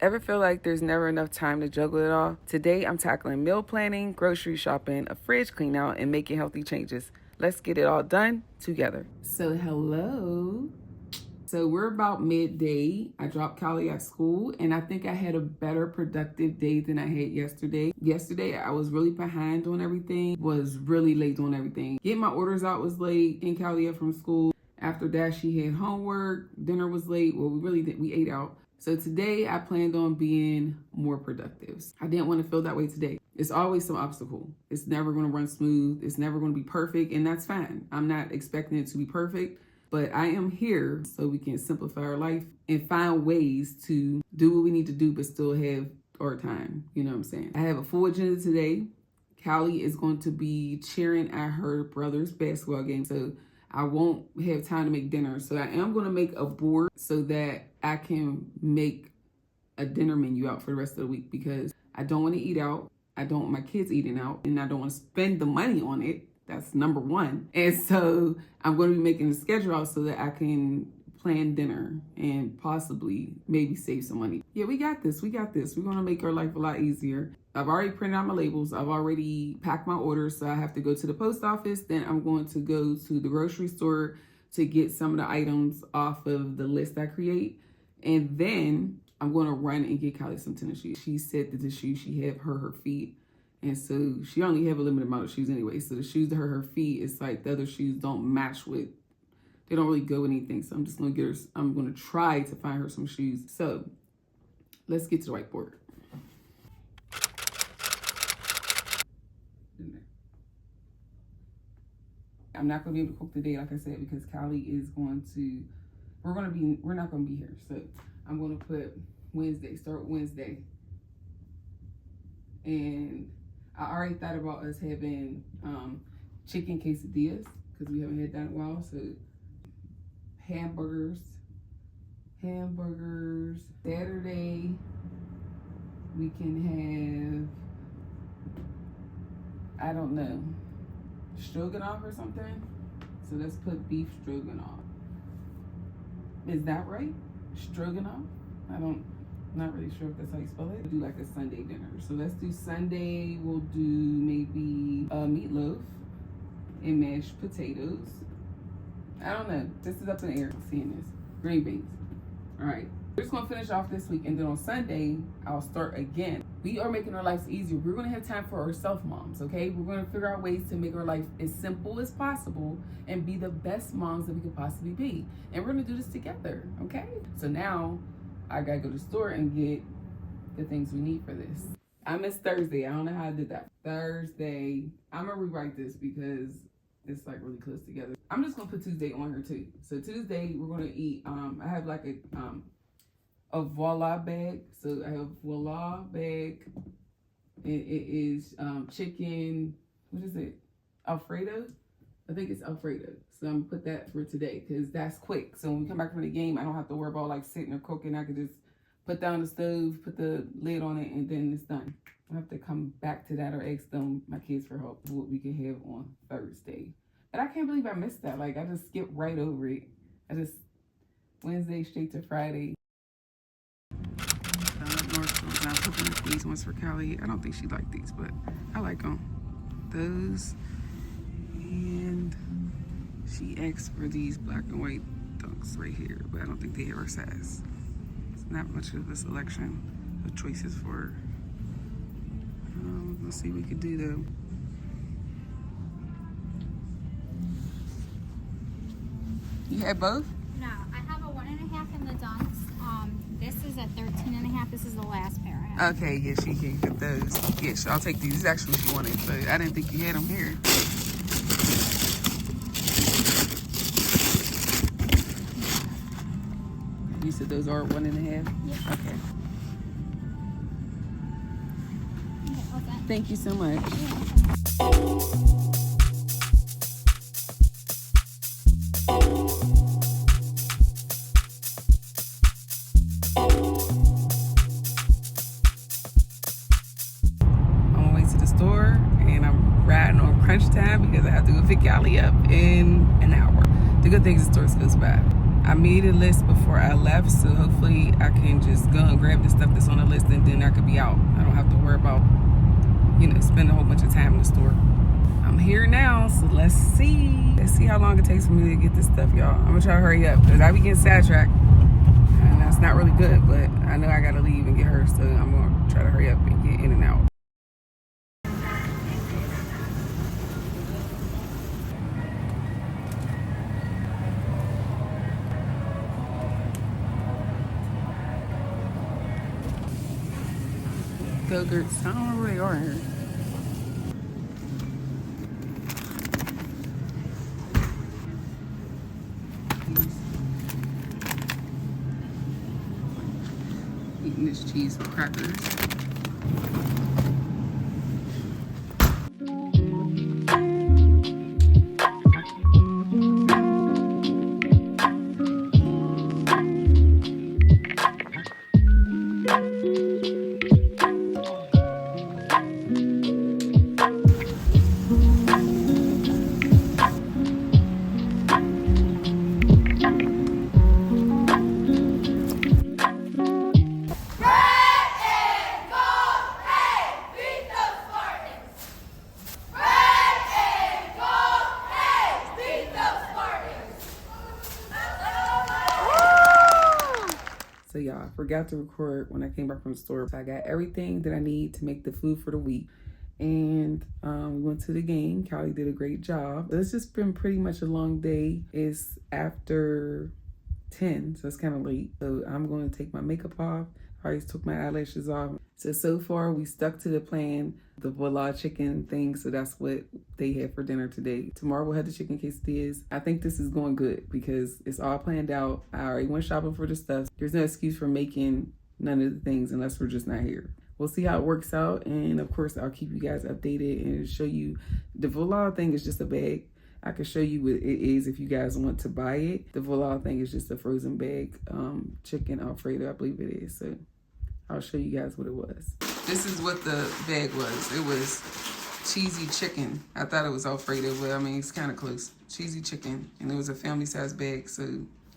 Ever feel like there's never enough time to juggle it all? Today, I'm tackling meal planning, grocery shopping, a fridge clean out, and making healthy changes. Let's get it all done together. So, hello. So, we're about midday. I dropped Callie at school, and I think I had a better productive day than I had yesterday. Yesterday, I was really behind on everything, was really late on everything. Getting my orders out was late, getting Callie up from school. After that, she had homework. Dinner was late. Well, we ate out. So today I planned on being more productive. I didn't want to feel that way today. It's always some obstacle. It's never going to run smooth. It's never going to be perfect, and that's fine. I'm not expecting it to be perfect, but I am here so we can simplify our life and find ways to do what we need to do, but still have our time. You know what I'm saying? I have a full agenda today. Callie is going to be cheering at her brother's basketball game, so I won't have time to make dinner. So I am going to make a board so that I can make a dinner menu out for the rest of the week, because I don't want to eat out. I don't want my kids eating out, and I don't want to spend the money on it. That's number one. And so I'm going to be making a schedule out so that I can plan dinner and possibly maybe save some money. Yeah, we got this. We're going to make our life a lot easier. I've already printed out my labels. I've already packed my orders, so I have to go to the post office. Then I'm going to go to the grocery store to get some of the items off of the list I create. And then I'm going to run and get Callie some tennis shoes. She said that the shoes she have her feet. And so she only have a limited amount of shoes anyway. So the shoes to her feet, it's like the other shoes don't match with, they don't really go with anything. So I'm just going to get her, I'm going to try to find her some shoes. So let's get to the whiteboard. I'm not going to be able to cook today, like I said, because Callie is going to, we're not going to be here. So I'm going to put Wednesday, start Wednesday. And I already thought about us having chicken quesadillas, because we haven't had that in a while. So hamburgers. Saturday, we can have, I don't know, stroganoff or something. So let's put beef stroganoff. Is that right? Stroganoff? I'm not really sure if that's how you spell it. We'll do like a Sunday dinner. So let's do Sunday. We'll do maybe meatloaf and mashed potatoes. I don't know. This is up in the air. Seeing this. Green beans. All right. We're just going to finish off this week. And then on Sunday, I'll start again. We are making our lives easier. We're going to have time for ourselves, moms, okay? We're going to figure out ways to make our life as simple as possible and be the best moms that we could possibly be. And we're going to do this together, okay? So now I got to go to the store and get the things we need for this. I missed Thursday. I don't know how I did that. Thursday. I'm going to rewrite this because it's like really close together. I'm just going to put Tuesday on here too. So Tuesday, we're going to eat, I have like a voila bag. So I have voila bag. It is chicken, what is it? Alfredo? I think it's Alfredo. So I'm gonna put that for today because that's quick. So when we come back from the game, I don't have to worry about like sitting or cooking. I can just put down the stove, put the lid on it, and then it's done. I have to come back to that or ask them, my kids, for help what we can have on Thursday. But I can't believe I missed that. Like I just skipped right over it. I just Wednesday straight to Friday. I'm putting these ones for Callie. I don't think she liked these, but I like them. Those. And she asked for these black and white dunks right here, but I don't think they have her size. It's not much of a selection of choices for her. Let's see what we could do though. You had both? No, I have a 1.5 in the dunks. This is a 13.5. This is the last pair I have. Okay, yeah, she can get those. Yeah, so I'll take these. These are actually what she wanted, but I didn't think you had them here. You said those are 1.5? Yeah. Okay. Okay. Thank you so much. On my way to the store, and I'm riding on crunch time because I have to go pick Callie up in an hour. The good thing is the store goes by. I made a list before I left, so hopefully I can just go and grab the stuff that's on the list and then I could be out. I don't have to worry about, spending a whole bunch of time in the store. I'm here now, so let's see. Let's see how long it takes for me to get this stuff, y'all. I'm gonna try to hurry up because I be getting sidetracked. And that's not really good, but I know I gotta leave and get her, so I'm gonna try to hurry up and get in and out. Go-gurts, I don't know where they are in here. Eating this cheese with crackers. So y'all, I forgot to record when I came back from the store. So I got everything that I need to make the food for the week. And we went to the game. Callie did a great job. It's just been pretty much a long day. It's after 10, so it's kind of late. So I'm going to take my makeup off. I already took my eyelashes off. So far we stuck to the plan, the voila chicken thing. So that's what they had for dinner today. Tomorrow we'll have the chicken quesadillas. I think this is going good because it's all planned out. I already went shopping for the stuff. There's no excuse for making none of the things unless we're just not here. We'll see how it works out. And of course, I'll keep you guys updated and show you. The voila thing is just a bag. I can show you what it is if you guys want to buy it. The voila thing is just a frozen bag, chicken Alfredo, I believe it is. So I'll show you guys what it was. This is what the bag was. It was cheesy chicken. I thought it was Alfredo, but I mean, it's kind of close. Cheesy chicken. And it was a family size bag, so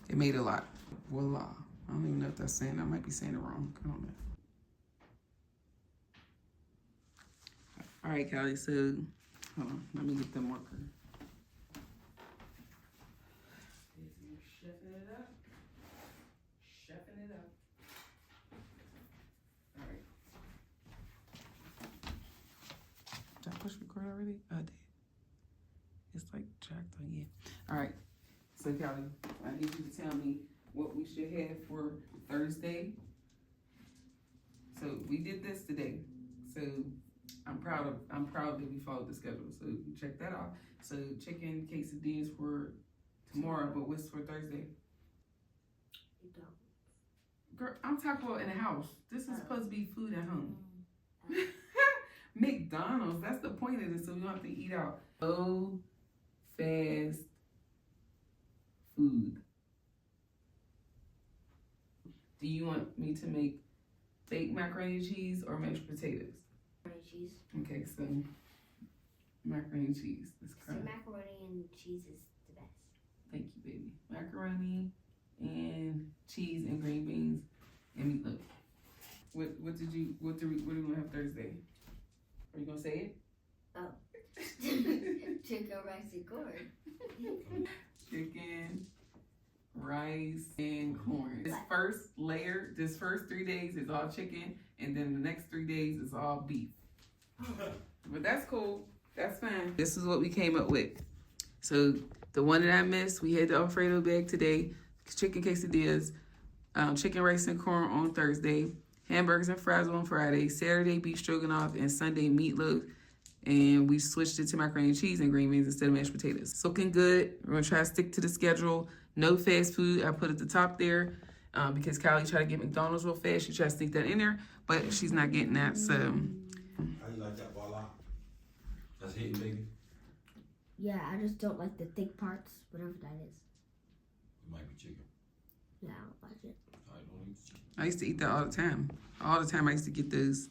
it made a lot. Voila. I don't even know if that's saying, I might be saying it wrong. I don't know. All right, Callie, so hold on, let me get the marker. Chefing it up. Chefing it up. All right. Did I push record already? I did. It's like jacked on, yeah. All right, so Callie, I need you to tell me what we should have for Thursday. So we did this today. So I'm proud that we followed the schedule. So check that out. So chicken quesadillas for tomorrow, but what's for Thursday? Girl, I'm talking about in the house. This is supposed to be food at home. McDonald's, that's the point of this, so we don't have to eat out. Low fast food. Do you want me to make baked macaroni and cheese or mashed potatoes? Macaroni and cheese. Okay, so macaroni and cheese. So macaroni and cheese is the best. Thank you, baby. Macaroni and cheese and green beans and meatloaf. What do we want to have Thursday? Are you gonna say it? Oh. Chicken, rice, and corn. Chicken, rice, and corn. This first 3 days is all chicken, and then the next 3 days is all beef. But that's cool. That's fine. This is what we came up with. So the one that I missed, we had the Alfredo bag today, chicken quesadillas, chicken, rice, and corn on Thursday, hamburgers and fries on Friday, Saturday beef stroganoff, and Sunday meatloaf. And we switched it to macaroni and cheese and green beans instead of mashed potatoes. It's looking good. We're gonna try to stick to the schedule. No fast food. I put at the top there because Callie tried to get McDonald's real fast. She tried to sneak that in there, but she's not getting that. So. How you like that voila? That's hitting, baby. Yeah, I just don't like the thick parts, whatever that is. It might be chicken. Yeah, I don't like it. I don't eat chicken. I used to eat that all the time. All the time I used to get those.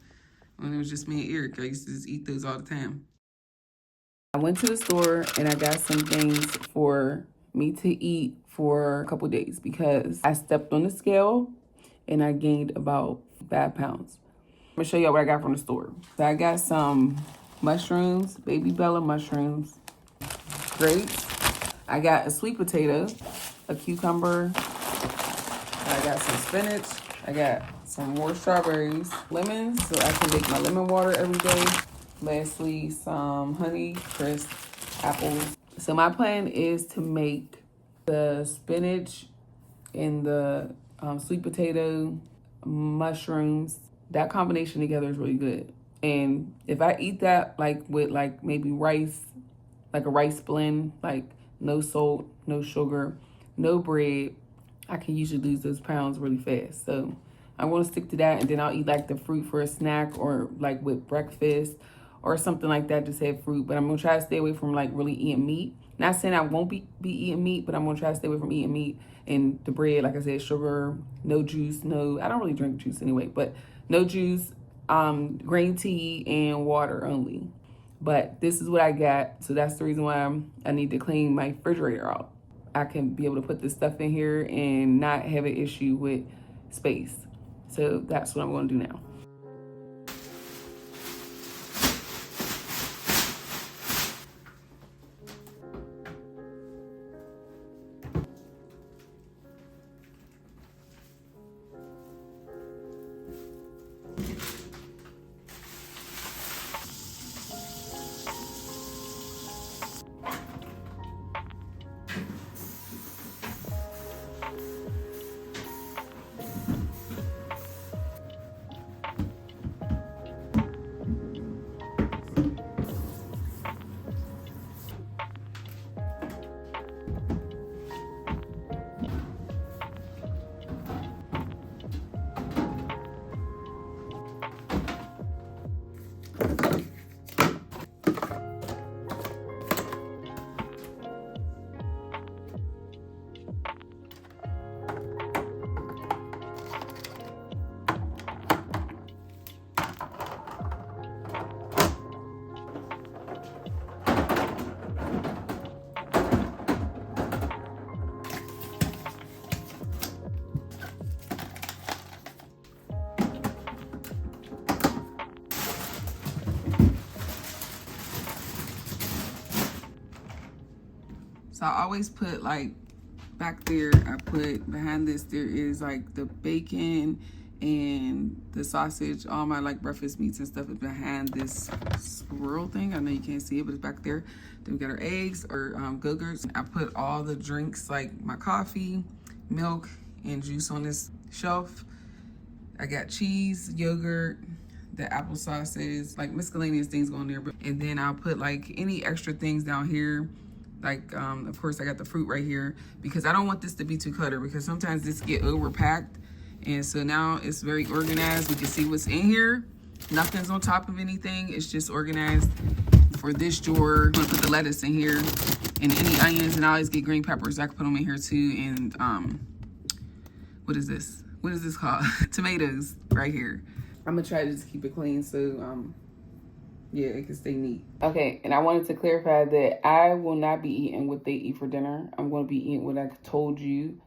When it was just me and Eric, I used to just eat those all the time. I went to the store and I got some things for me to eat for a couple days because I stepped on the scale and I gained about 5 pounds. I'm gonna show y'all what I got from the store. So I got some mushrooms, baby Bella mushrooms, grapes. I got a sweet potato, a cucumber. I got some spinach. I got some more strawberries, lemons, so I can make my lemon water every day. Lastly, some honey, crisp, apples. So my plan is to make the spinach and the sweet potato, mushrooms. That combination together is really good. And if I eat that like with like maybe rice, like a rice blend, like no salt, no sugar, no bread, I can usually lose those pounds really fast. So I want to stick to that, and then I'll eat like the fruit for a snack or like with breakfast or something like that, just have fruit. But I'm gonna try to stay away from like really eating meat. Not saying I won't be eating meat, but I'm gonna try to stay away from eating meat and the bread, like I said, sugar, no juice, no, I don't really drink juice anyway, but no juice, green tea and water only. But this is what I got, so that's the reason why I need to clean my refrigerator out. I can be able to put this stuff in here and not have an issue with space. So that's what I'm going to do now. So I always put like back there, I put behind this, there is like the bacon and the sausage, all my like breakfast meats and stuff is behind this swirl thing. I know you can't see it, but it's back there. Then we got our eggs or Go-Gurts. I put all the drinks like my coffee, milk, and juice on this shelf. I got cheese, yogurt, the applesauces, like miscellaneous things going there. And then I'll put like any extra things down here. Like, of course, I got the fruit right here because I don't want this to be too cluttered because sometimes this get overpacked. And so now it's very organized. We can see what's in here. Nothing's on top of anything. It's just organized. For this drawer, I'm gonna put the lettuce in here and any onions, and I always get green peppers. I can put them in here too. And what is this? What is this called? Tomatoes right here. I'm gonna try to just keep it clean so yeah, it can stay neat. Okay, and I wanted to clarify that I will not be eating what they eat for dinner. I'm going to be eating what I told you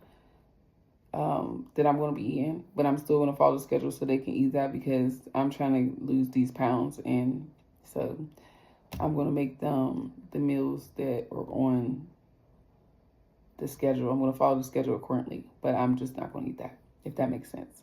that I'm going to be eating, but I'm still going to follow the schedule so they can eat that because I'm trying to lose these pounds, and so I'm going to make them the meals that are on the schedule. I'm going to follow the schedule accordingly, but I'm just not going to eat that, if that makes sense.